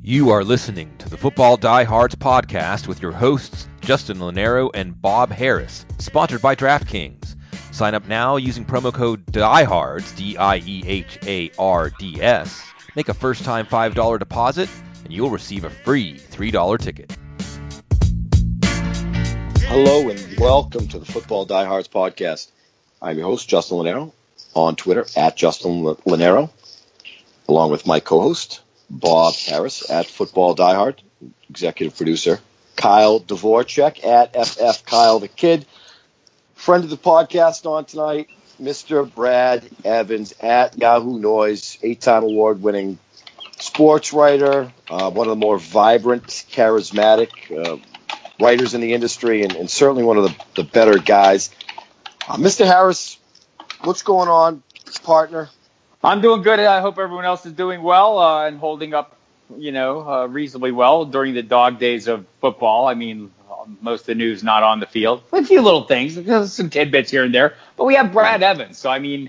You are listening to the Football Diehards podcast with your hosts, Justin Lonero and Bob Harris, sponsored by DraftKings. Sign up now using promo code DIEHARDS, DIEHARDS. Make a first-time $5 deposit, and you'll receive a free $3 ticket. Hello and welcome to the Football Diehards podcast. I'm your host, Justin Lonero, on Twitter at Justin Lonero, along with my co-host, Bob Harris at Football Diehard, executive producer, Kyle Dvorchak at FF Kyle the Kid, friend of the podcast on tonight, Mr. Brad Evans at Yahoo Noise, 8-time award-winning sports writer, one of the more vibrant, charismatic writers in the industry, and certainly one of the better guys. Mr. Harris, what's going on, partner? I'm doing good. I hope everyone else is doing well and holding up, reasonably well during the dog days of football. I mean, most of the news not on the field. A few little things, some tidbits here and there. But we have Brad Evans, so there's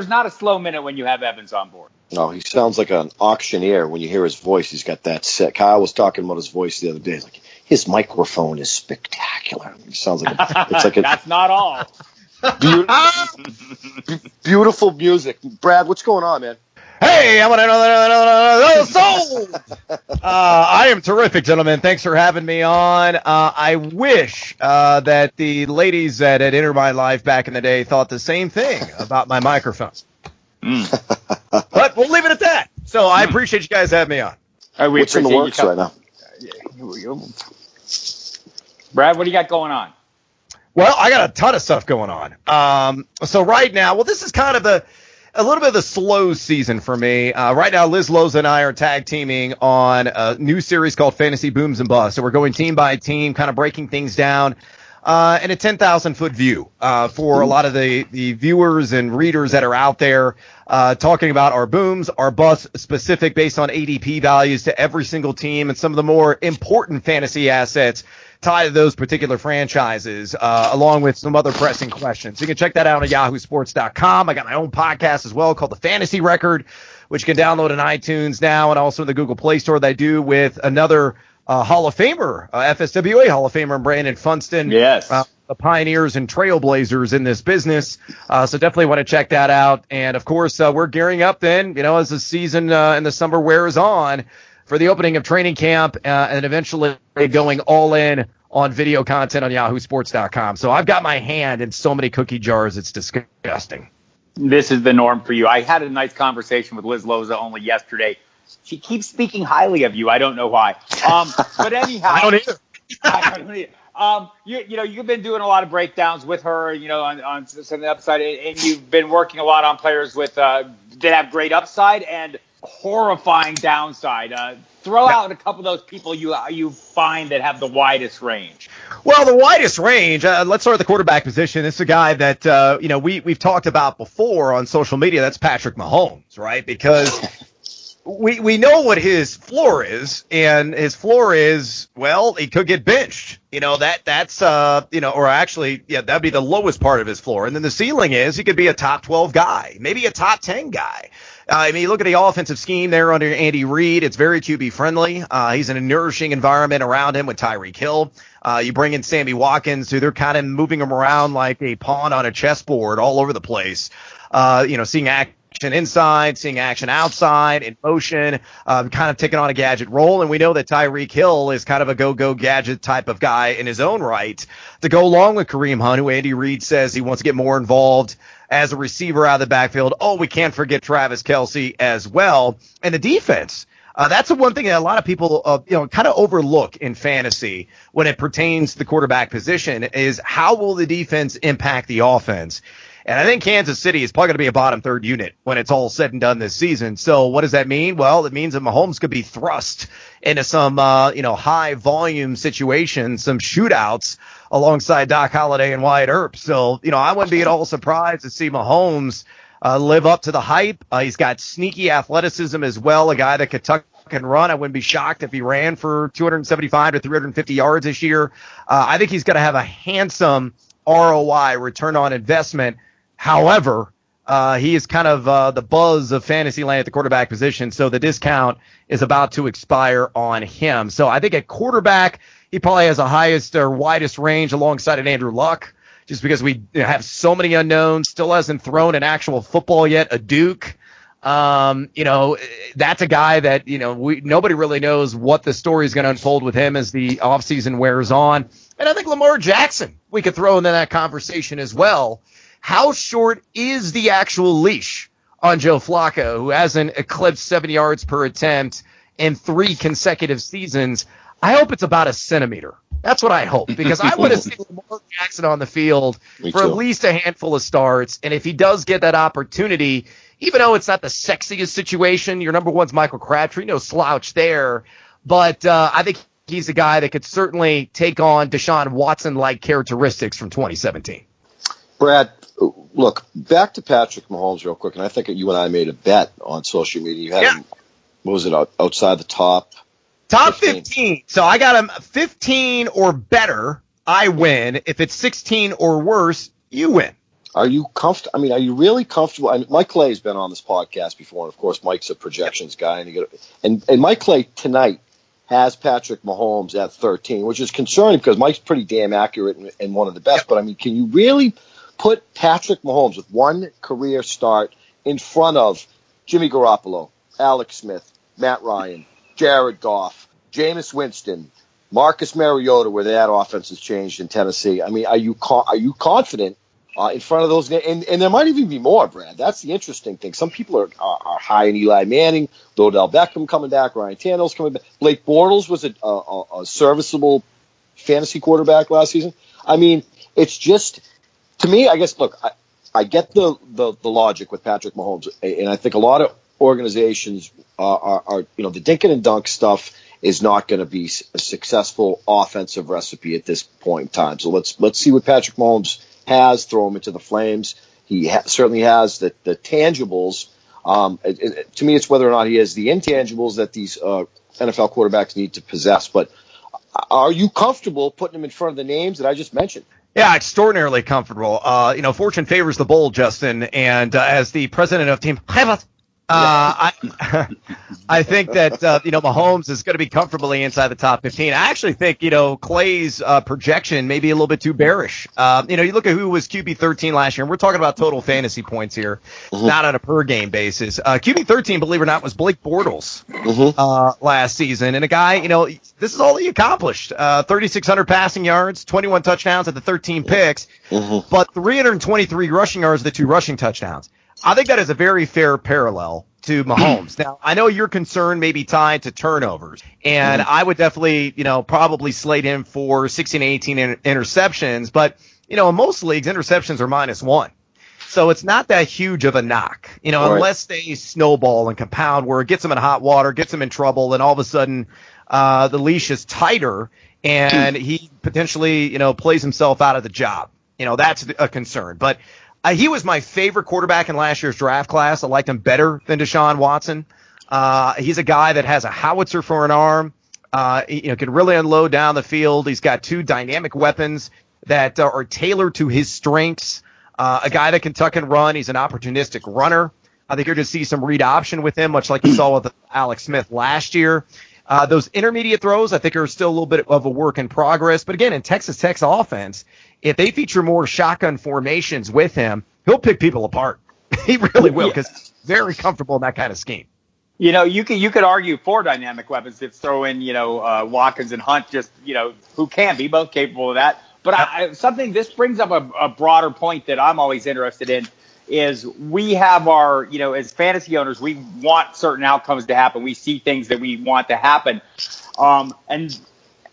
not a slow minute when you have Evans on board. No, he sounds like an auctioneer when you hear his voice. He's got that set. Kyle was talking about his voice the other day. He's like, his microphone is spectacular. He sounds like That's not all. Beautiful music. Brad, what's going on, man? Hey, I want to know soul. I am terrific, gentlemen. Thanks for having me on. I wish that the ladies that had entered my life back in the day thought the same thing about my microphone. But we'll leave it at that. So I appreciate you guys having me on. What's in the works right now? Brad, what do you got going on? Well, I got a ton of stuff going on. So right now, this is kind of a little bit of the slow season for me. Right now, Liz Loza and I are tag teaming on a new series called Fantasy Booms and Busts. So we're going team by team, kind of breaking things down in a 10,000-foot view for a lot of the viewers and readers that are out there, talking about our booms, our busts specific based on ADP values to every single team and some of the more important fantasy assets tied to those particular franchises, along with some other pressing questions. You can check that out on yahoosports.com. I got my own podcast as well called The Fantasy Record, which you can download on iTunes now and also in the Google Play Store that I do with another Hall of Famer, FSWA Hall of Famer, Brandon Funston. Yes. The pioneers and trailblazers in this business. So definitely want to check that out. And, of course, we're gearing up then, as the season in the summer wears on, for the opening of training camp and eventually going all in on video content on yahoosports.com. So I've got my hand in so many cookie jars, it's disgusting. This is the norm for you. I had a nice conversation with Liz Loza only yesterday. She keeps speaking highly of you. I don't know why. But anyhow. I don't either. You've been doing a lot of breakdowns with her, on some of the upside, and you've been working a lot on players with that have great upside and horrifying downside. Throw out a couple of those people you find that have the widest range. Well, the widest range, let's start with the quarterback position. This is a guy that, we've talked about before on social media. That's Patrick Mahomes, right? Because we know what his floor is, and his floor is, he could get benched. That'd be the lowest part of his floor. And then the ceiling is he could be a top 12 guy, maybe a top 10 guy. You look at the offensive scheme there under Andy Reid. It's very QB friendly. He's in a nourishing environment around him with Tyreek Hill. You bring in Sammy Watkins, who they're kind of moving him around like a pawn on a chessboard all over the place. Seeing action inside, seeing action outside, in motion, kind of taking on a gadget role. And we know that Tyreek Hill is kind of a go-go gadget type of guy in his own right to go along with Kareem Hunt, who Andy Reid says he wants to get more involved as a receiver out of the backfield. Oh, we can't forget Travis Kelce as well. And the defense, that's the one thing that a lot of people, kind of overlook in fantasy when it pertains to the quarterback position is how will the defense impact the offense? And I think Kansas City is probably going to be a bottom third unit when it's all said and done this season. So what does that mean? Well, it means that Mahomes could be thrust into some, high volume situations, some shootouts alongside Doc Holliday and Wyatt Earp. So, I wouldn't be at all surprised to see Mahomes live up to the hype. He's got sneaky athleticism as well, a guy that could tuck and run. I wouldn't be shocked if he ran for 275 to 350 yards this year. I think he's going to have a handsome ROI, return on investment. However, He is kind of the buzz of fantasy land at the quarterback position, so the discount is about to expire on him. So I think at quarterback, he probably has the highest or widest range alongside of Andrew Luck, just because we have so many unknowns. Still hasn't thrown an actual football yet, a Duke. That's a guy that, nobody really knows what the story is going to unfold with him as the offseason wears on. And I think Lamar Jackson, we could throw into that conversation as well. How short is the actual leash on Joe Flacco, who hasn't eclipsed 7 yards per attempt in 3 consecutive seasons? I hope it's about a centimeter. That's what I hope, because I want to see Lamar Jackson on the field for at least a handful of starts. And if he does get that opportunity, even though it's not the sexiest situation, your number one's Michael Crabtree, no slouch there. But I think he's a guy that could certainly take on Deshaun Watson-like characteristics from 2017. Brad, look, back to Patrick Mahomes real quick, and I think you and I made a bet on social media. You had him, what was it, outside the top 15. So I got him 15 or better, I win. If it's 16 or worse, you win. Are you comfortable? I mean, are you really comfortable? I mean, Mike Clay's been on this podcast before, and of course, Mike's a projections guy, and Mike Clay tonight has Patrick Mahomes at 13, which is concerning because Mike's pretty damn accurate and one of the best. Yep. But I mean, can you really put Patrick Mahomes with one career start in front of Jimmy Garoppolo, Alex Smith, Matt Ryan, Jared Goff, Jameis Winston, Marcus Mariota, where that offense has changed in Tennessee? I mean, are you confident in front of those? And there might even be more, Brad. That's the interesting thing. Some people are high in Eli Manning, Odell Beckham coming back, Ryan Tannehill's coming back. Blake Bortles was a serviceable fantasy quarterback last season. I mean, it's just, to me, I guess, look, I get the logic with Patrick Mahomes, and I think a lot of organizations are the dink and dunk stuff is not going to be a successful offensive recipe at this point in time. So let's see what Patrick Mahomes has, throw him into the flames. He certainly has the tangibles. To me, it's whether or not he has the intangibles that these NFL quarterbacks need to possess. But are you comfortable putting him in front of the names that I just mentioned? Yeah, extraordinarily comfortable. Fortune favors the bold, Justin. And as the president of Team I think that, Mahomes is going to be comfortably inside the top 15. I actually think, Clay's projection may be a little bit too bearish. You look at who was QB 13 last year, and we're talking about total fantasy points here, not on a per game basis. QB 13, believe it or not, was Blake Bortles last season. And a guy, this is all he accomplished. 3,600 passing yards, 21 touchdowns at the 13 picks, but 323 rushing yards, the 2 rushing touchdowns. I think that is a very fair parallel to Mahomes. Now, I know your concern may be tied to turnovers, and I would definitely, probably slate him for 16 to 18 interceptions, but, in most leagues, interceptions are -1. So it's not that huge of a knock, unless they snowball and compound where it gets them in hot water, gets them in trouble, and all of a sudden the leash is tighter and he potentially, plays himself out of the job. That's a concern. But he was my favorite quarterback in last year's draft class. I liked him better than Deshaun Watson. He's a guy that has a howitzer for an arm. Can really unload down the field. He's got 2 dynamic weapons that are tailored to his strengths. A guy that can tuck and run. He's an opportunistic runner. I think you're going to see some read option with him, much like you saw with Alex Smith last year. Those intermediate throws, I think, are still a little bit of a work in progress. But again, in Texas Tech's offense, if they feature more shotgun formations with him, he'll pick people apart. He really will, because he's very comfortable in that kind of scheme. You could argue 4 dynamic weapons if throw in, Watkins and Hunt, just, who can be both capable of that. But this brings up a broader point that I'm always interested in is we have our, as fantasy owners, we want certain outcomes to happen. We see things that we want to happen. And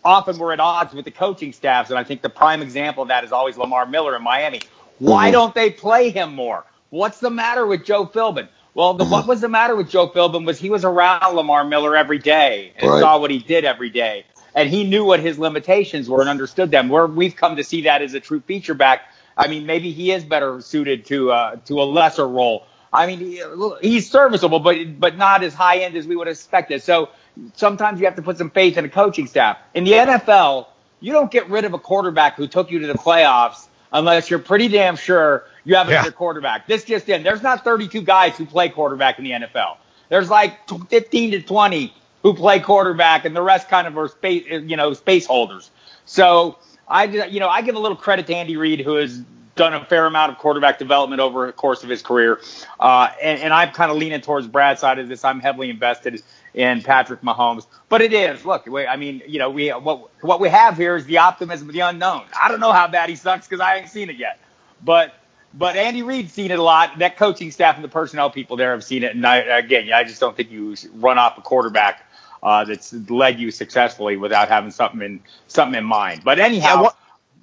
often we're at odds with the coaching staffs, and I think the prime example of that is always Lamar Miller in Miami. Why don't they play him more? What's the matter with Joe Philbin? Well, what was the matter with Joe Philbin was he was around Lamar Miller every day and saw what he did every day. And he knew what his limitations were and understood them. We've come to see that as a true feature back. I mean, maybe he is better suited to a lesser role. I mean, he's serviceable, but not as high end as we would have expected. So sometimes you have to put some faith in a coaching staff. In the NFL, you don't get rid of a quarterback who took you to the playoffs unless you're pretty damn sure you have another quarterback. This just in. There's not 32 guys who play quarterback in the NFL. There's like 15 to 20 who play quarterback, and the rest kind of are space holders. So I give a little credit to Andy Reid, who has done a fair amount of quarterback development over the course of his career. And I'm kind of leaning towards Brad's side of this. I'm heavily invested in Patrick Mahomes. But it is, look, what we have here is the optimism of the unknown. I don't know how bad he sucks because I ain't seen it yet. But Andy Reid's seen it a lot. That coaching staff and the personnel people there have seen it. And I just don't think you run off a quarterback that's led you successfully without having something in mind. But anyhow.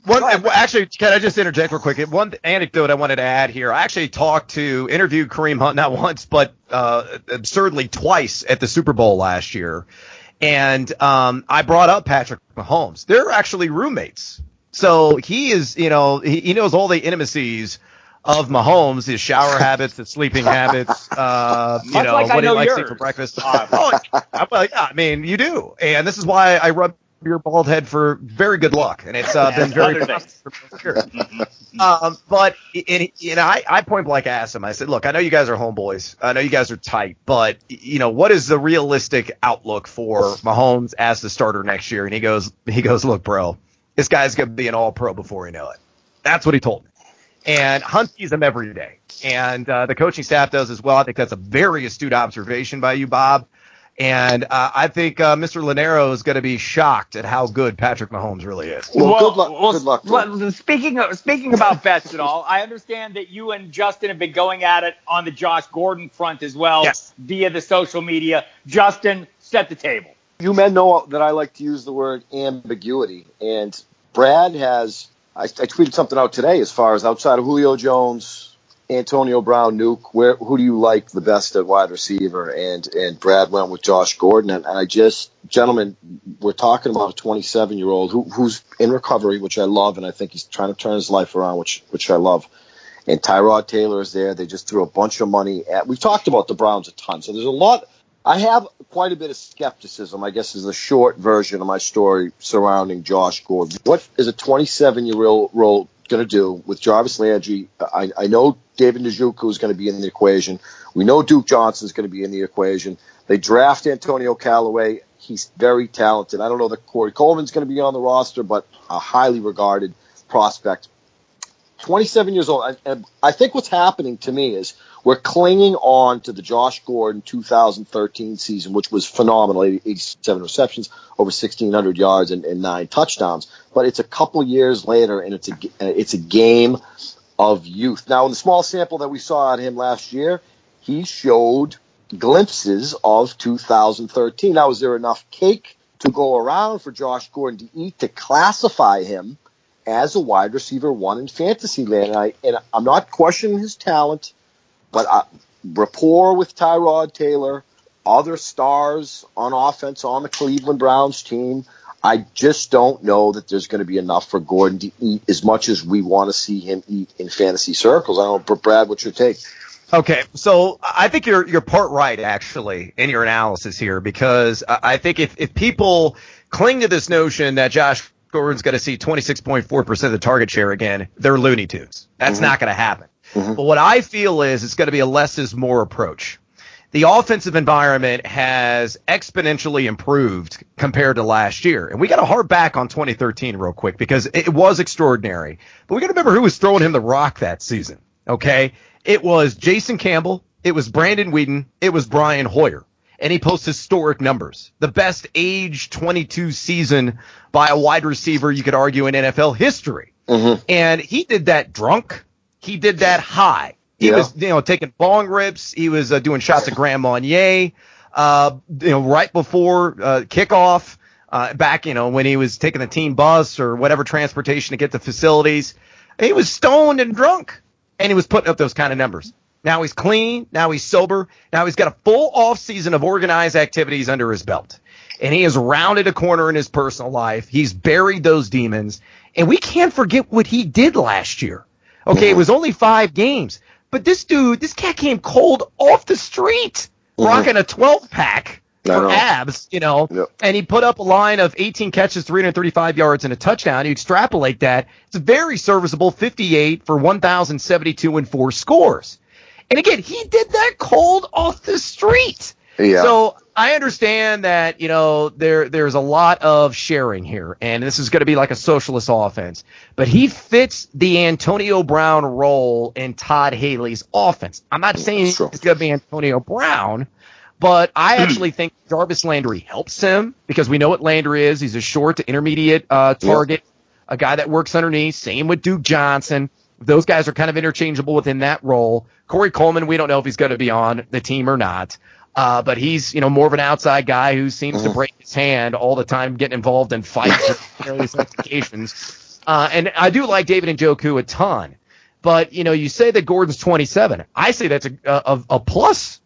Actually, can I just interject real quick? One anecdote I wanted to add here. I actually interviewed Kareem Hunt not once, but absurdly twice at the Super Bowl last year. And I brought up Patrick Mahomes. They're actually roommates. So he is, he knows all the intimacies of Mahomes, his shower habits, his sleeping habits, what he likes to eat for breakfast. You do. And this is why I rub your bald head for very good luck, and it's been very but I point blank asked him. I said, look, I know you guys are homeboys, I know you guys are tight, but what is the realistic outlook for Mahomes as the starter next year? And he goes, look, bro, this guy's gonna be an all-pro before we know it. That's what he told me. And Hunt sees him every day, and the coaching staff does as well. I think that's a very astute observation by you, Bob. And I think Mr. Lonero is going to be shocked at how good Patrick Mahomes really is. Well, good luck. Speaking about bets and all, I understand that you and Justin have been going at it on the Josh Gordon front as well via the social media. Justin, set the table. You men know that I like to use the word ambiguity. And Brad has – I tweeted something out today as far as outside of Julio Jones – Antonio Brown, Nuke, who do you like the best at wide receiver? And Brad went with Josh Gordon. And gentlemen, we're talking about a 27-year-old who's in recovery, which I love, and I think he's trying to turn his life around, which I love. And Tyrod Taylor is there. They just threw a bunch of money at. We've talked about the Browns a ton, so there's a lot. I have quite a bit of skepticism, I guess, is the short version of my story surrounding Josh Gordon. What is a 27-year-old going to do with Jarvis Landry? I know David Njoku is going to be in the equation. We know Duke Johnson is going to be in the equation. They draft Antonio Callaway. He's very talented. I don't know that Corey Coleman's going to be on the roster, but a highly regarded prospect. 27 years old. I think what's happening to me is we're clinging on to the Josh Gordon 2013 season, which was phenomenal, 87 receptions, over 1,600 yards and 9 touchdowns. But it's a couple years later, and it's a game of youth. Now, in the small sample that we saw on him last year, he showed glimpses of 2013. Now, is there enough cake to go around for Josh Gordon to eat to classify him as a wide receiver one in fantasy land? And I'm not questioning his talent, but rapport with Tyrod Taylor, other stars on offense on the Cleveland Browns team, I just don't know that there's going to be enough for Gordon to eat as much as we want to see him eat in fantasy circles. I don't know, Brad, what's your take? Okay, so I think you're part right, actually, in your analysis here, because I think if people cling to this notion that Josh Gordon's going to see 26.4% of the target share again, they're Looney Tunes. That's not going to happen. But what I feel is it's going to be a less is more approach. The offensive environment has exponentially improved compared to last year. And we got to harp back on 2013 real quick because it was extraordinary. But we got to remember who was throwing him the rock that season, okay? It was Jason Campbell. It was Brandon Whedon. It was Brian Hoyer. And he posts historic numbers. The best age 22 season by a wide receiver, you could argue, in NFL history. And he did that drunk. He did that high. He was, taking bong rips. He was doing shots of Grand Marnier, right before kickoff, back, when he was taking the team bus or whatever transportation to get to facilities. He was stoned and drunk, and he was putting up those kind of numbers. Now he's clean. Now he's sober. Now he's got a full off season of organized activities under his belt, and he has rounded a corner in his personal life. He's buried those demons, and we can't forget what he did last year. Okay, it was only 5 games. But this cat came cold off the street, rocking a 12-pack, for abs, and he put up a line of 18 catches, 335 yards, and a touchdown. You extrapolate that, it's a very serviceable 58 for 1,072 and 4 scores. And again, he did that cold off the street. Yeah. So I understand that, there's a lot of sharing here, and this is going to be like a socialist offense. But he fits the Antonio Brown role in Todd Haley's offense. I'm not saying it's going to be Antonio Brown, but I actually think Jarvis Landry helps him because we know what Landry is. He's a short to intermediate target, a guy that works underneath. Same with Duke Johnson. Those guys are kind of interchangeable within that role. Corey Coleman, we don't know if he's going to be on the team or not. But he's, more of an outside guy who seems to break his hand all the time, getting involved in fights or various occasions. And I do like David Njoku a ton. But, you say that Gordon's 27. I say that's a plus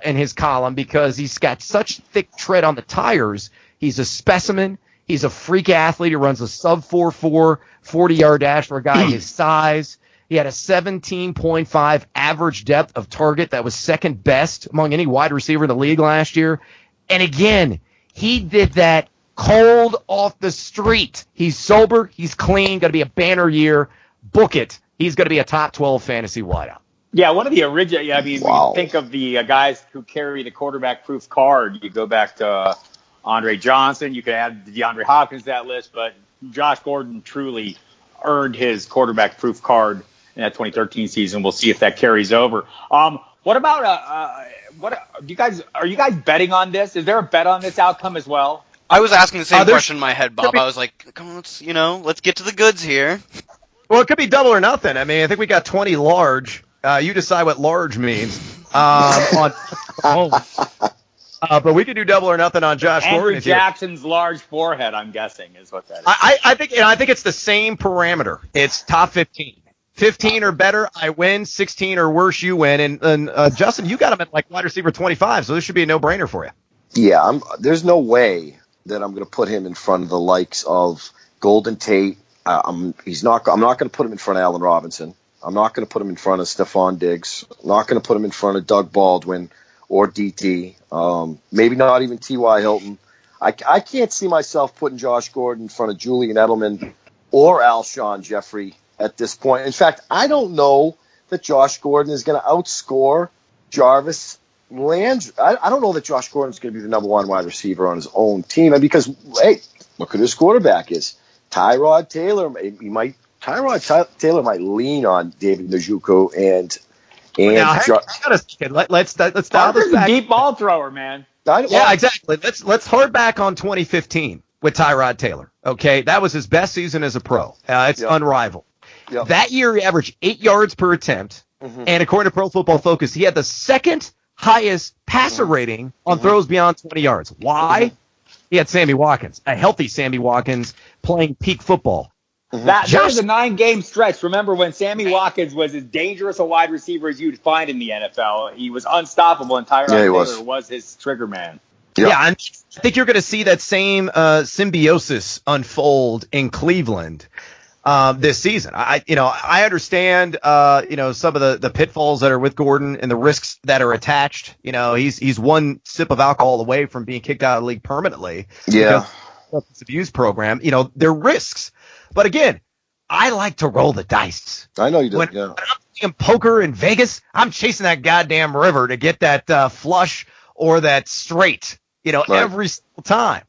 in his column because he's got such thick tread on the tires. He's a specimen. He's a freak athlete who runs a sub 4.4 40-yard dash for a guy his size. He had a 17.5 average depth of target that was second best among any wide receiver in the league last year. And again, he did that cold off the street. He's sober. He's clean. Going to be a banner year. Book it. He's going to be a top 12 fantasy wideout. Yeah, one of the original. When you think of the guys who carry the quarterback-proof card, you go back to Andre Johnson. You could add DeAndre Hopkins to that list, but Josh Gordon truly earned his quarterback-proof card in that 2013 season. We'll see if that carries over. What about are you guys betting on this? Is there a bet on this outcome as well? I was asking the same question in my head, Bob. I was like, come on, let's get to the goods here. Well, it could be double or nothing. I mean, I think we got 20 large. You decide what large means on but we could do double or nothing on Josh Gordon. Andrew Jackson's large forehead, I'm guessing, is what that is. I think it's the same parameter. It's top 15. 15 or better, I win. 16 or worse, you win. And Justin, you got him at like wide receiver 25, so this should be a no-brainer for you. Yeah, there's no way that I'm going to put him in front of the likes of Golden Tate. I'm not going to put him in front of Allen Robinson. I'm not going to put him in front of Stephon Diggs. I'm not going to put him in front of Doug Baldwin or DT. Maybe not even T.Y. Hilton. I can't see myself putting Josh Gordon in front of Julian Edelman or Alshon Jeffrey at this point. In fact, I don't know that Josh Gordon is going to outscore Jarvis Landry. I don't know that Josh Gordon is going to be the number one wide receiver on his own team because, hey, look who his quarterback is. Tyrod Taylor. Taylor might lean on David Njoku and let's dial this back. Deep ball thrower, man. Yeah, exactly. Let's hard back on 2015 with Tyrod Taylor. Okay, that was his best season as a pro. It's unrivaled. Yep. That year, he averaged 8 yards per attempt, and according to Pro Football Focus, he had the second highest passer rating on throws beyond 20 yards. Why? He had Sammy Watkins, a healthy Sammy Watkins, playing peak football. That was a 9-game stretch. Remember when Sammy Watkins was as dangerous a wide receiver as you'd find in the NFL? He was unstoppable, and Tyrod Taylor was his trigger man. Yeah, I think you're going to see that same symbiosis unfold in Cleveland this season. I understand some of the pitfalls that are with Gordon and the risks that are attached. He's one sip of alcohol away from being kicked out of the league permanently. Yeah, substance abuse program. They're risks. But again, I like to roll the dice. I know you do. When I'm playing poker in Vegas, I'm chasing that goddamn river to get that flush or that straight, every single time.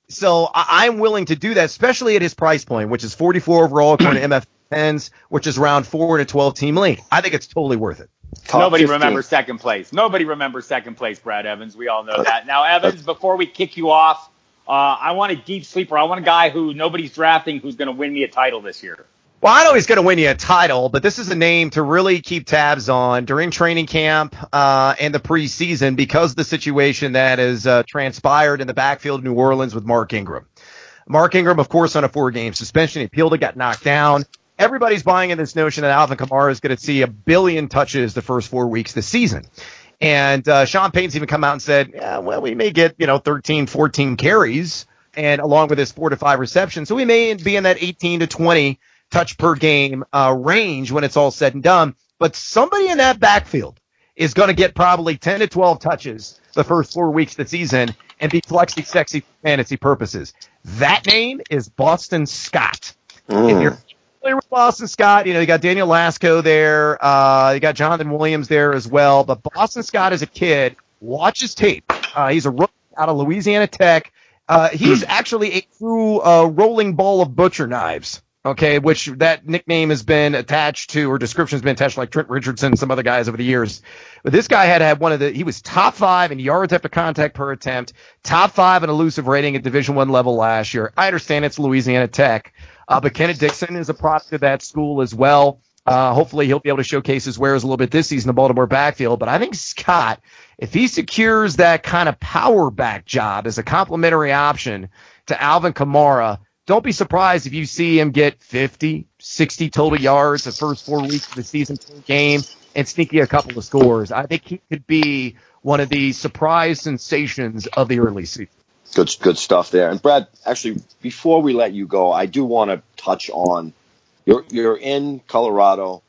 So I'm willing to do that, especially at his price point, which is 44 overall according to MF10s, which is around 4 in a 12-team league. I think it's totally worth it. Nobody remembers second place. Brad Evans. We all know that. Now, Evans, before we kick you off, I want a deep sleeper. I want a guy who nobody's drafting who's going to win me a title this year. Well, I know he's going to win you a title, but this is a name to really keep tabs on during training camp and the preseason because of the situation that has transpired in the backfield of New Orleans with Mark Ingram. Mark Ingram, of course, on a 4-game suspension. He appealed it, got knocked down. Everybody's buying in this notion that Alvin Kamara is going to see 1 billion touches the first 4 weeks this season. And Sean Payton's even come out and said, we may get, 13, 14 carries and along with his 4 to 5 receptions. So we may be in that 18 to 20 touch per game range when it's all said and done. But somebody in that backfield is going to get probably 10 to 12 touches the first 4 weeks of the season. and be flexy sexy for fantasy purposes. That name is Boston Scott. If you're familiar with Boston Scott, you got Daniel Lasco there. You got Jonathan Williams there as well. But Boston Scott is a kid. Watch his tape. He's a rookie out of Louisiana Tech. He's actually a true rolling ball of butcher knives. Okay, which that nickname has been attached to, or description has been attached to, like Trent Richardson and some other guys over the years. But this guy he was top 5 in yards after contact per attempt, top 5 in elusive rating at Division I level last year. I understand it's Louisiana Tech, but Kenneth Dixon is a product of that school as well. Hopefully he'll be able to showcase his wares a little bit this season in the Baltimore backfield. But I think Scott, if he secures that kind of power back job as a complementary option to Alvin Kamara, don't be surprised if you see him get 50, 60 total yards the first 4 weeks of the season per game and sneaky a couple of scores. I think he could be one of the surprise sensations of the early season. Good stuff there. And Brad, actually, before we let you go, I do want to touch on you're in Colorado.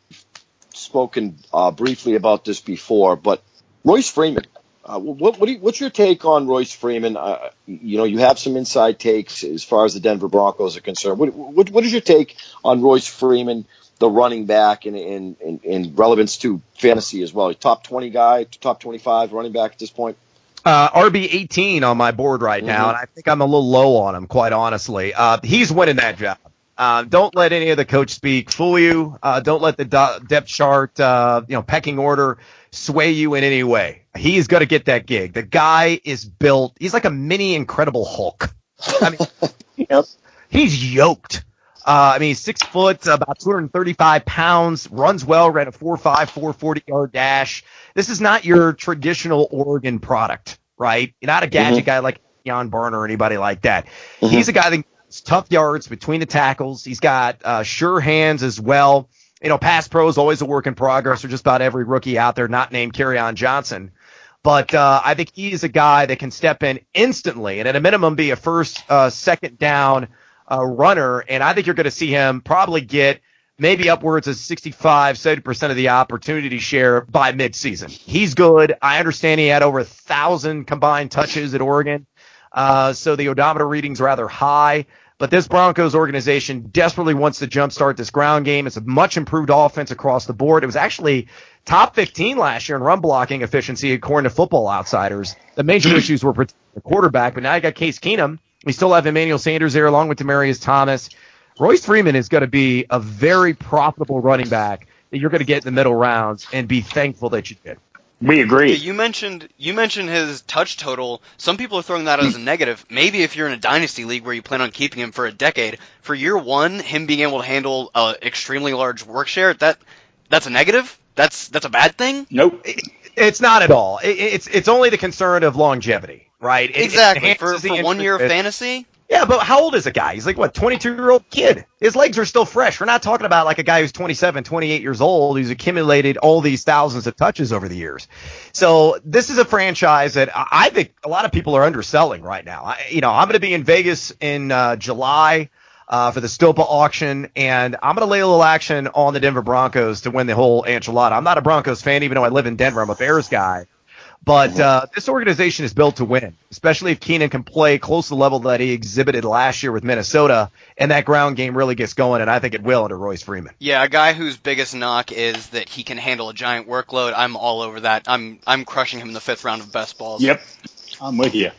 Spoken briefly about this before, but Royce Freeman. What's your take on Royce Freeman? You have some inside takes as far as the Denver Broncos are concerned. What is your take on Royce Freeman, the running back, in relevance to fantasy as well? Top 20 guy, top 25 running back at this point? RB 18 on my board right now, and I think I'm a little low on him, quite honestly. He's winning that job. Don't let any of the coach speak fool you. Don't let the depth chart, pecking order sway you in any way. He's going to get that gig. The guy is built. He's like a mini Incredible Hulk. I mean, he's yoked. He's 6 foot, about 235 pounds, runs well, ran a 4.5, 440-yard dash. This is not your traditional Oregon product, right? You're not a gadget guy like Jan Barner or anybody like that. He's a guy that gets tough yards between the tackles. He's got sure hands as well. Pass pro is always a work in progress for just about every rookie out there not named Kerryon Johnson. But I think he is a guy that can step in instantly and at a minimum be a first, second down runner. And I think you're going to see him probably get maybe upwards of 65-70% of the opportunity share by midseason. He's good. I understand he had over 1,000 combined touches at Oregon. So the odometer reading's rather high. But this Broncos organization desperately wants to jumpstart this ground game. It's a much improved offense across the board. It was actually top 15 last year in run blocking efficiency, according to Football Outsiders. The major issues were protecting the quarterback, but now you got Case Keenum. We still have Emmanuel Sanders there along with Demaryius Thomas. Royce Freeman is going to be a very profitable running back that you're going to get in the middle rounds and be thankful that you did. We agree. Yeah, you mentioned his touch total. Some people are throwing that as a negative. Maybe if you're in a dynasty league where you plan on keeping him for a decade, for year one, him being able to handle an extremely large work share, that's a negative? That's a bad thing? Nope. It's not at all. It's only the concern of longevity, right? Exactly. For 1 year of fantasy? Yeah, but how old is a guy? He's like, 22-year-old kid. His legs are still fresh. We're not talking about like a guy who's 27, 28 years old who's accumulated all these thousands of touches over the years. So this is a franchise that I think a lot of people are underselling right now. I'm going to be in Vegas in July for the Stopa auction, and I'm going to lay a little action on the Denver Broncos to win the whole enchilada. I'm not a Broncos fan, even though I live in Denver. I'm a Bears guy. But this organization is built to win, especially if Keenan can play close to the level that he exhibited last year with Minnesota, and that ground game really gets going, and I think it will under Royce Freeman. Yeah, a guy whose biggest knock is that he can handle a giant workload. I'm all over that. I'm crushing him in the 5th round of best balls. Yep, I'm with you.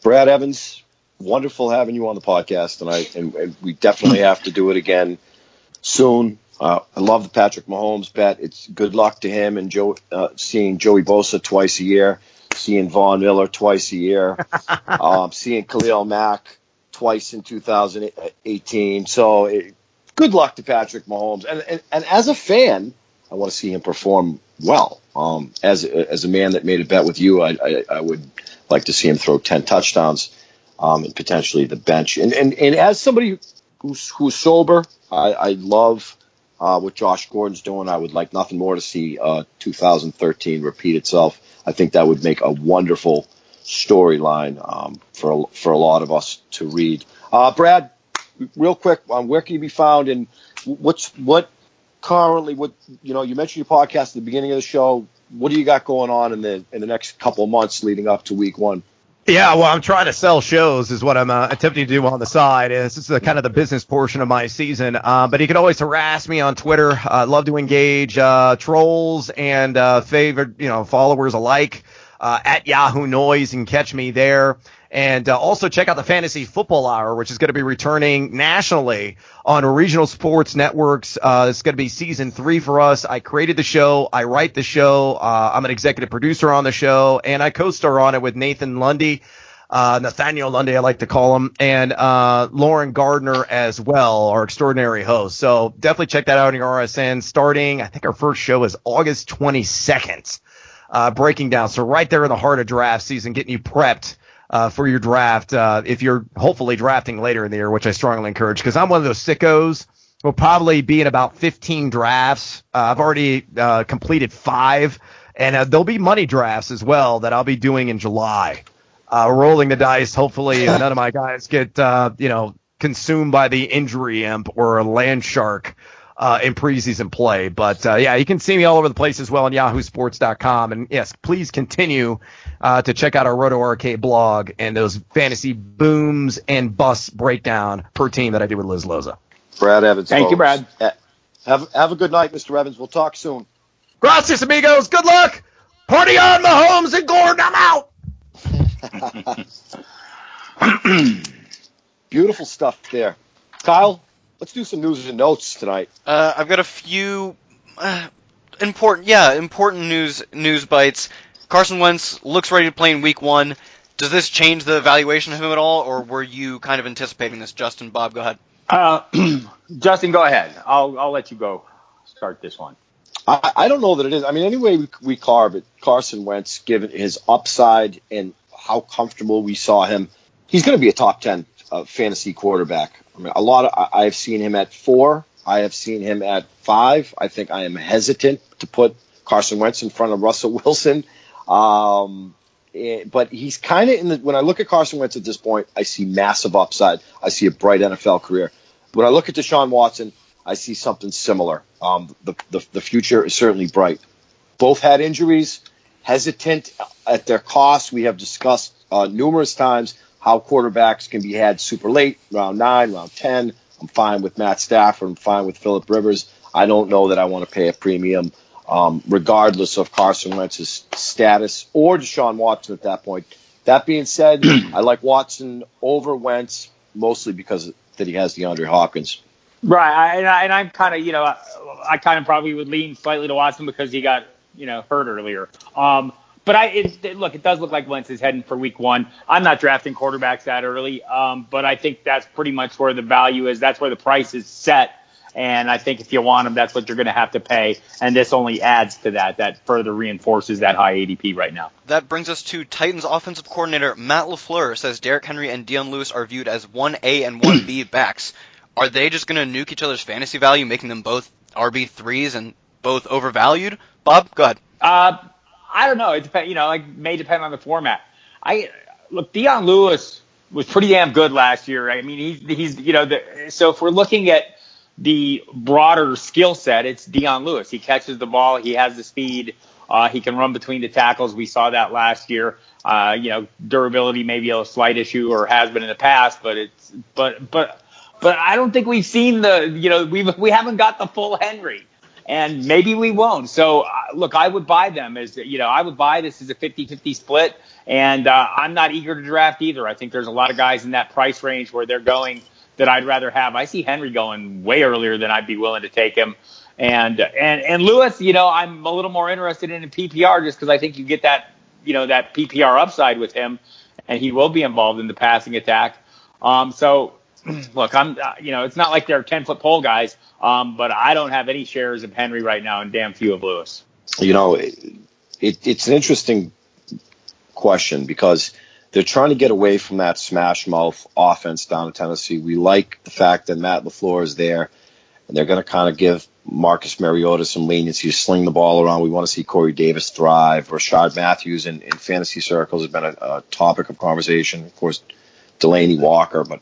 Brad Evans, wonderful having you on the podcast tonight, and we definitely have to do it again soon. I love the Patrick Mahomes bet. It's good luck to him and seeing Joey Bosa twice a year, seeing Von Miller twice a year, seeing Khalil Mack twice in 2018. So good luck to Patrick Mahomes. And as a fan, I want to see him perform well. As a man that made a bet with you, I would like to see him throw 10 touchdowns and potentially the bench. And as somebody who's sober, I love what Josh Gordon's doing. I would like nothing more to see 2013 repeat itself. I think that would make a wonderful storyline for a lot of us to read. Brad, real quick, where can you be found, and what currently? You mentioned your podcast at the beginning of the show. What do you got going on in the next couple of months leading up to week one? Yeah, well, I'm trying to sell shows is what I'm attempting to do on the side. This is kind of the business portion of my season. But you can always harass me on Twitter. I love to engage trolls and favorite followers alike at Yahoo Noise. You can catch me there. And also check out the Fantasy Football Hour, which is going to be returning nationally on regional sports networks. It's going to be season 3 for us. I created the show. I write the show. I'm an executive producer on the show, and I co-star on it with Nathan Lundy, Nathaniel Lundy, I like to call him, and Lauren Gardner as well, our extraordinary host. So definitely check that out on your RSN. Starting, I think our first show is August 22nd, breaking down. So right there in the heart of draft season, getting you prepped for your draft, if you're hopefully drafting later in the year, which I strongly encourage, because I'm one of those sickos. We'll probably be in about 15 drafts. I've already completed 5, and there'll be money drafts as well that I'll be doing in July. Rolling the dice. Hopefully none of my guys get consumed by the injury imp or a land shark in preseason play. But yeah, you can see me all over the place as well on yahoosports.com. And yes, please continue to check out our Roto Arcade blog and those fantasy booms and busts breakdown per team that I do with Liz Loza. Brad Evans. Thank you, Brad. Have a good night, Mr. Evans. We'll talk soon. Gracias, amigos. Good luck. Party on, Mahomes and Gordon. I'm out. Beautiful stuff there. Kyle, let's do some news and notes tonight. I've got a few important news bites. Carson Wentz looks ready to play in Week 1. Does this change the valuation of him at all, or were you kind of anticipating this, Justin? Bob, go ahead. Justin, go ahead. I'll let you go start this one. I don't know that it is. I mean, anyway we carve it, Carson Wentz, given his upside and how comfortable we saw him, he's going to be a top 10 fantasy quarterback. I mean, I have seen him at 4. I have seen him at 5. I think I am hesitant to put Carson Wentz in front of Russell Wilson. But he's kind of when I look at Carson Wentz at this point, I see massive upside. I see a bright NFL career. When I look at Deshaun Watson, I see something similar. The future is certainly bright. Both had injuries, hesitant at their cost. We have discussed numerous times how quarterbacks can be had super late, round 9, round 10. I'm fine with Matt Stafford. I'm fine with Phillip Rivers. I don't know that I want to pay a premium, regardless of Carson Wentz's status or Deshaun Watson at that point. That being said, I like Watson over Wentz, mostly because that he has DeAndre Hopkins. Right, and I'm kind of, I kind of probably would lean slightly to Watson because he got, hurt earlier. But it does look like Wentz is heading for Week 1. I'm not drafting quarterbacks that early, but I think that's pretty much where the value is. That's where the price is set. And I think if you want him, that's what you're going to have to pay. And this only adds to that. That further reinforces that high ADP right now. That brings us to Titans offensive coordinator Matt LaFleur says Derrick Henry and Dion Lewis are viewed as 1A and 1B backs. Are they just going to nuke each other's fantasy value, making them both RB3s and both overvalued? Bob, go ahead. I don't know. It depends. May depend on the format. Dion Lewis was pretty damn good last year. I mean, he's so if we're looking at the broader skill set, it's Dion Lewis. He catches the ball. He has the speed. He can run between the tackles. We saw that last year. Durability may be a slight issue or has been in the past, but I don't think we've seen we haven't got the full Henry. And maybe we won't. So, I would buy them I would buy this as a 50-50 split. And I'm not eager to draft either. I think there's a lot of guys in that price range where they're going that I'd rather have. I see Henry going way earlier than I'd be willing to take him. And Lewis, I'm a little more interested in a PPR just because I think you get that, that PPR upside with him. And he will be involved in the passing attack. Look, it's not like they're 10-foot pole guys, but I don't have any shares of Henry right now and damn few of Lewis. It's an interesting question because they're trying to get away from that smash mouth offense down in Tennessee. We like the fact that Matt LaFleur is there, and they're going to kind of give Marcus Mariota some leniency to sling the ball around. We want to see Corey Davis thrive. Rashard Matthews in fantasy circles has been a topic of conversation. Of course, Delaney Walker, but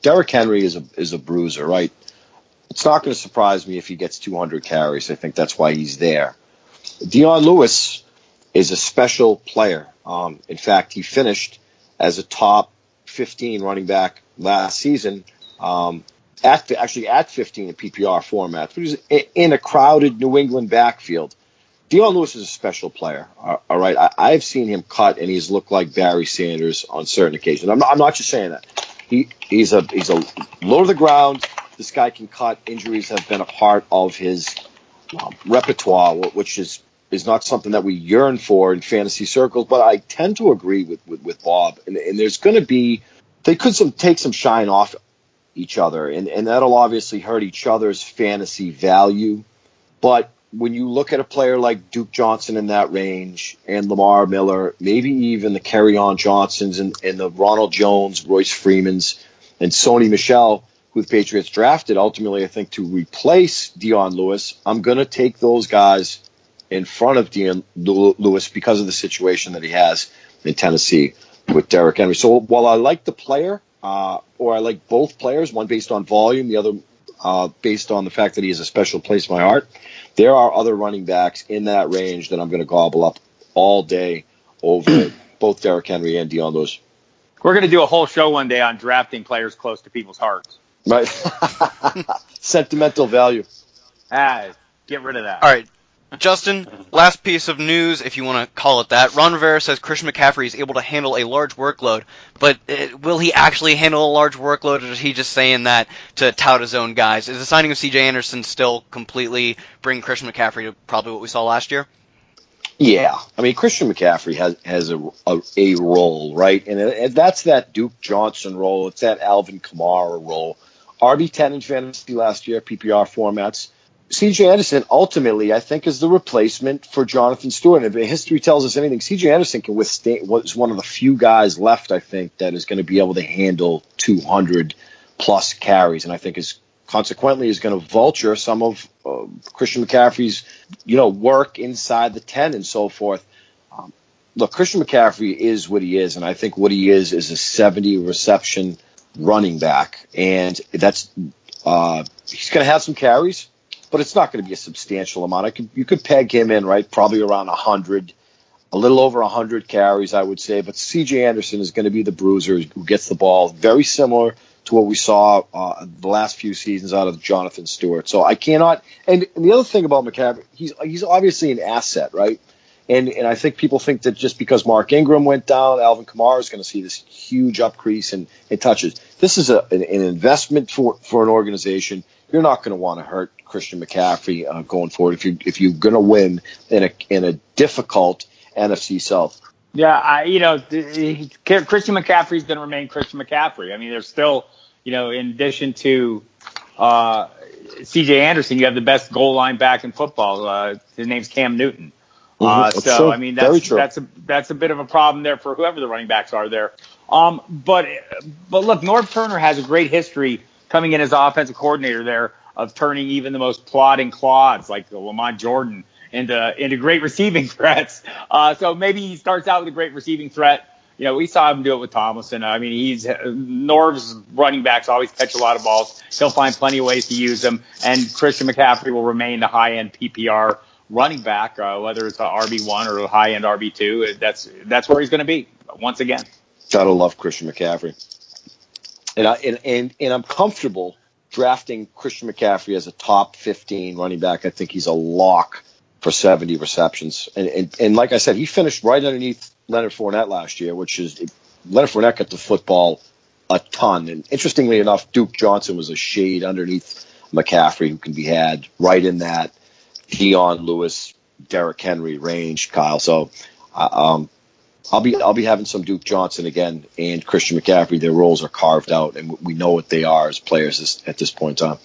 Derrick Henry is a bruiser, right? It's not going to surprise me if he gets 200 carries. I think that's why he's there. Dion Lewis is a special player. In fact, he finished as a top 15 running back last season, at 15 in PPR formats, but he's in a crowded New England backfield. Dion Lewis is a special player. All right, I've seen him cut, and he's looked like Barry Sanders on certain occasions. I'm not just saying that. He's a low to the ground. This guy can cut. Injuries have been a part of his repertoire, which is not something that we yearn for in fantasy circles. But I tend to agree with Bob, and there's going to be they could take some shine off each other, and that'll obviously hurt each other's fantasy value. But when you look at a player like Duke Johnson in that range, and Lamar Miller, maybe even the Kerryon Johnsons and the Ronald Jones, Royce Freemans, and Sony Michel, who the Patriots drafted ultimately, I think, to replace Dion Lewis, I'm going to take those guys in front of Dion Lewis because of the situation that he has in Tennessee with Derrick Henry. So while I like the player, or I like both players, one based on volume, the other based on the fact that he has a special place in my heart, there are other running backs in that range that I'm going to gobble up all day over both Derrick Henry and Dion Lewis. We're going to do a whole show one day on drafting players close to people's hearts. Right. Sentimental value. Get rid of that. All right. Justin, last piece of news, if you want to call it that. Ron Rivera says Christian McCaffrey is able to handle a large workload, but will he actually handle a large workload, or is he just saying that to tout his own guys? Is the signing of C.J. Anderson still completely bring Christian McCaffrey to probably what we saw last year? Yeah. I mean, Christian McCaffrey has a role, right? And that's that Duke Johnson role. It's that Alvin Kamara role. RB10 in fantasy last year, PPR formats. C.J. Anderson, ultimately, I think, is the replacement for Jonathan Stewart. And if history tells us anything, C.J. Anderson can withstand, was one of the few guys left, I think, that is going to be able to handle 200-plus carries. And I think consequently is going to vulture some of Christian McCaffrey's, work inside the 10 and so forth. Look, Christian McCaffrey is what he is, and I think what he is a 70-reception running back. And that's he's going to have some carries, but it's not going to be a substantial amount. You could peg him in, right, probably around 100, a little over 100 carries, I would say. But C.J. Anderson is going to be the bruiser who gets the ball, very similar to what we saw the last few seasons out of Jonathan Stewart. So I cannot – and the other thing about McCaffrey, he's obviously an asset, right? And I think people think that just because Mark Ingram went down, Alvin Kamara is going to see this huge increase in touches. This is an investment for an organization. You're not going to want to hurt Christian McCaffrey going forward if you're going to win in a difficult NFC South. Yeah, Christian McCaffrey is going to remain Christian McCaffrey. I mean, there's still, in addition to C.J. Anderson, you have the best goal line back in football. His name's Cam Newton. True. I mean, that's a bit of a problem there for whoever the running backs are there. But look, Norv Turner has a great history coming in as offensive coordinator there of turning even the most plodding clods like Lamont Jordan into great receiving threats. So maybe he starts out with a great receiving threat. We saw him do it with Tomlinson. I mean, Norv's running backs always catch a lot of balls. He'll find plenty of ways to use them, and Christian McCaffrey will remain the high-end PPR running back, whether it's a RB1 or a high-end RB2. That's where he's going to be once again. Gotta love Christian McCaffrey, and I'm comfortable drafting Christian McCaffrey as a top 15 running back. I think he's a lock for 70 receptions, and like I said, he finished right underneath Leonard Fournette last year, which is Leonard Fournette got the football a ton. And interestingly enough, Duke Johnson was a shade underneath McCaffrey, who can be had right in that Dion Lewis, Derrick Henry range, Kyle. So I'll be having some Duke Johnson again and Christian McCaffrey. Their roles are carved out, and we know what they are as players at this point in time.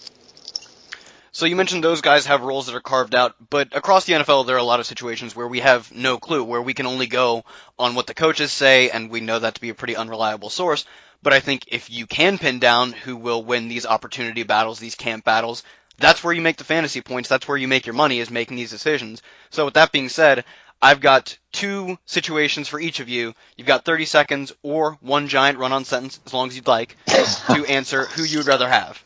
So you mentioned those guys have roles that are carved out, but across the NFL there are a lot of situations where we have no clue, where we can only go on what the coaches say, and we know that to be a pretty unreliable source. But I think if you can pin down who will win these opportunity battles, these camp battles, that's where you make the fantasy points. That's where you make your money, is making these decisions. So with that being said, I've got 2 situations for each of you. You've got 30 seconds or one giant run-on sentence, as long as you'd like, to answer who you would rather have.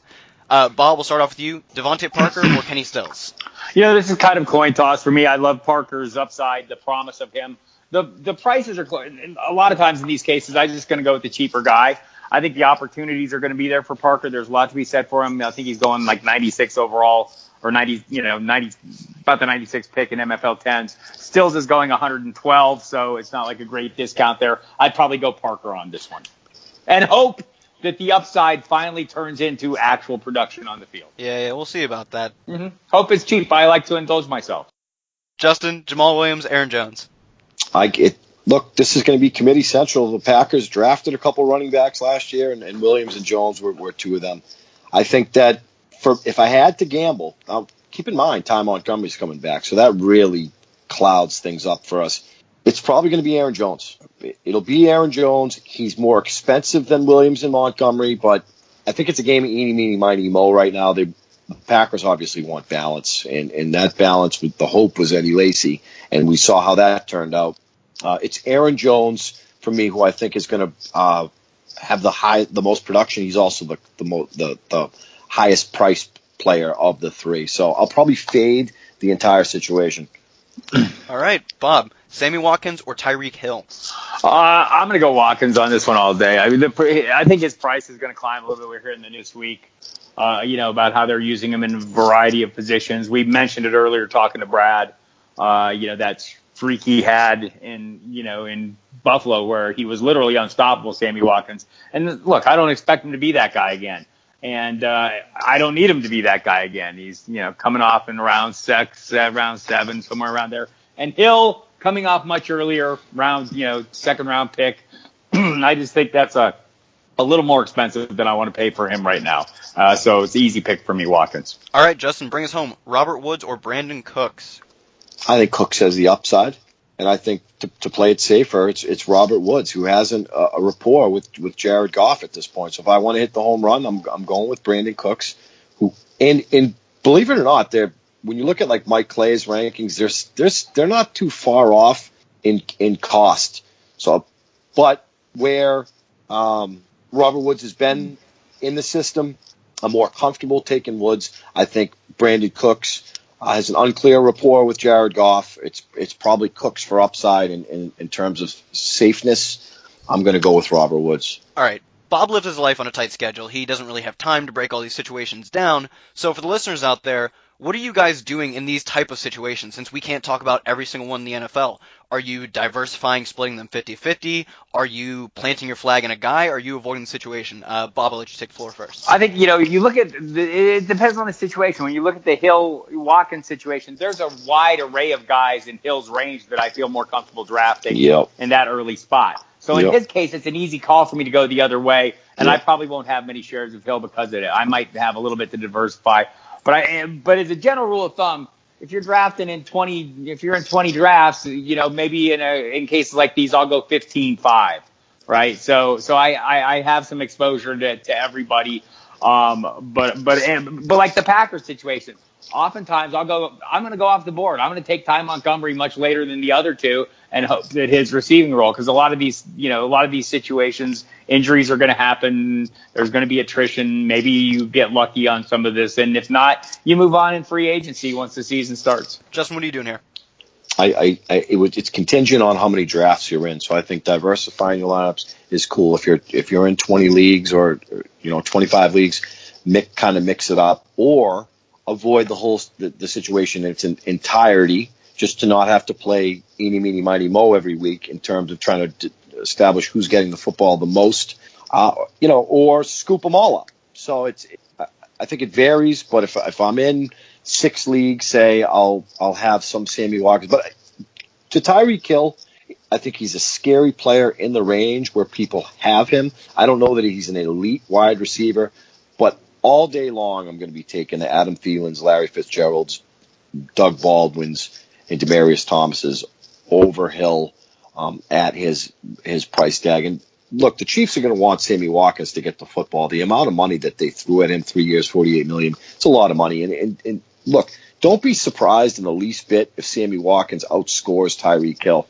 Bob, we'll start off with you. Devontae Parker or Kenny Stills? This is kind of coin toss for me. I love Parker's upside, the promise of him. The prices are close. A lot of times in these cases, I'm just going to go with the cheaper guy. I think the opportunities are going to be there for Parker. There's a lot to be said for him. I think he's going like 96 overall or 90, 90, about the 96 pick in MFL 10s. Stills is going 112, so it's not like a great discount there. I'd probably go Parker on this one and hope that the upside finally turns into actual production on the field. Yeah, we'll see about that. Mm-hmm. Hope it's cheap. I like to indulge myself. Justin, Jamal Williams, Aaron Jones. Look, this is going to be committee central. The Packers drafted a couple running backs last year, and Williams and Jones were two of them. I think that if I had to gamble, keep in mind Ty Montgomery's coming back, so that really clouds things up for us. It's probably going to be Aaron Jones. It'll be Aaron Jones. He's more expensive than Williams and Montgomery, but I think it's a game of eeny, meeny, miny, mo right now. The Packers obviously want balance, and that balance with the hope was Eddie Lacy, and we saw how that turned out. It's Aaron Jones for me, who I think is going to have the most production. He's also the highest priced player of the three. So I'll probably fade the entire situation. All right, Bob, Sammy Watkins or Tyreek Hill? I'm going to go Watkins on this one all day. I think his price is going to climb a little bit. We're hearing the this week, about how they're using him in a variety of positions. We mentioned it earlier talking to Brad. That freak he had in Buffalo where he was literally unstoppable, Sammy Watkins. And look, I don't expect him to be that guy again. And I don't need him to be that guy again. He's, coming off in round 7, somewhere around there. And Hill coming off much earlier, second round pick. I just think that's a little more expensive than I want to pay for him right now. So it's an easy pick for me, Watkins. All right, Justin, bring us home. Robert Woods or Brandon Cooks? I think Cooks has the upside, and I think to play it safer, it's Robert Woods, who hasn't a rapport with Jared Goff at this point. So if I want to hit the home run, I'm going with Brandon Cooks, who and believe it or not, when you look at like Mike Clay's rankings, they're not too far off in cost. So, but where Robert Woods has been in the system, I'm more comfortable taking Woods. I think Brandon Cooks has an unclear rapport with Jared Goff. It's probably Cooks for upside in terms of safeness. I'm going to go with Robert Woods. All right. Bob lives his life on a tight schedule. He doesn't really have time to break all these situations down. So for the listeners out there, what are you guys doing in these type of situations since we can't talk about every single one in the NFL? Are you diversifying, splitting them 50-50? Are you planting your flag in a guy? Are you avoiding the situation? Bob, I'll let you take the floor first. I think, you look at it depends on the situation. When you look at the Hill-Watkins situation, there's a wide array of guys in Hill's range that I feel more comfortable drafting in that early spot. So in his case, it's an easy call for me to go the other way, and I probably won't have many shares of Hill because of it. I might have a little bit to diversify. But as a general rule of thumb, if you're drafting if you're in 20 drafts, maybe in cases like these, I'll go 15-5, right? So I have some exposure to everybody. But like the Packers situation, oftentimes I'm going to go off the board. I'm going to take Ty Montgomery much later than the other two and hope that his receiving role, because a lot of these situations, injuries are going to happen. There's going to be attrition. Maybe you get lucky on some of this. And if not, you move on in free agency once the season starts. Justin, what are you doing here? It's contingent on how many drafts you're in. So I think diversifying your lineups is cool. If you're in 20 leagues or 25 leagues, mix it up, or avoid the situation in its entirety, just to not have to play eeny, meeny, miny, mo every week in terms of trying to establish who's getting the football the most, or scoop them all up. So I think it varies, but if I'm in 6 leagues, say, I'll have some Sammy Watkins. But to Tyreek Hill, I think he's a scary player in the range where people have him. I don't know that he's an elite wide receiver, but all day long I'm going to be taking the Adam Thielens, Larry Fitzgeralds, Doug Baldwins, and Demaryius Thomases over Hill at his price tag. And look, the Chiefs are going to want Sammy Watkins to get the football. The amount of money that they threw at him, 3 years, $48 million, it's a lot of money. And look, don't be surprised in the least bit if Sammy Watkins outscores Tyreek Hill.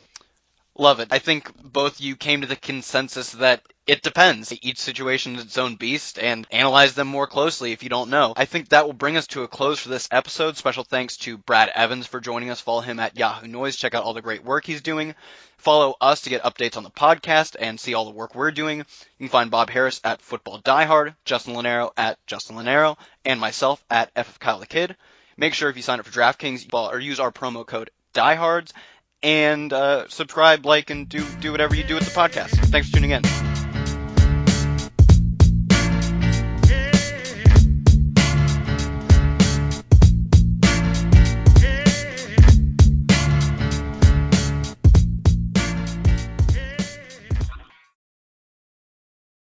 Love it. I think both you came to the consensus that it depends. Each situation is its own beast, and analyze them more closely if you don't know. I think that will bring us to a close for this episode. Special thanks to Brad Evans for joining us. Follow him at Yahoo Noise. Check out all the great work he's doing. Follow us to get updates on the podcast and see all the work we're doing. You can find Bob Harris at Football Diehard, Justin Lonero at Justin Lonero, and myself at FF Kyle the Kid. Make sure if you sign up for DraftKings or use our promo code Diehards, and subscribe, like, and do whatever you do with the podcast. Thanks for tuning in.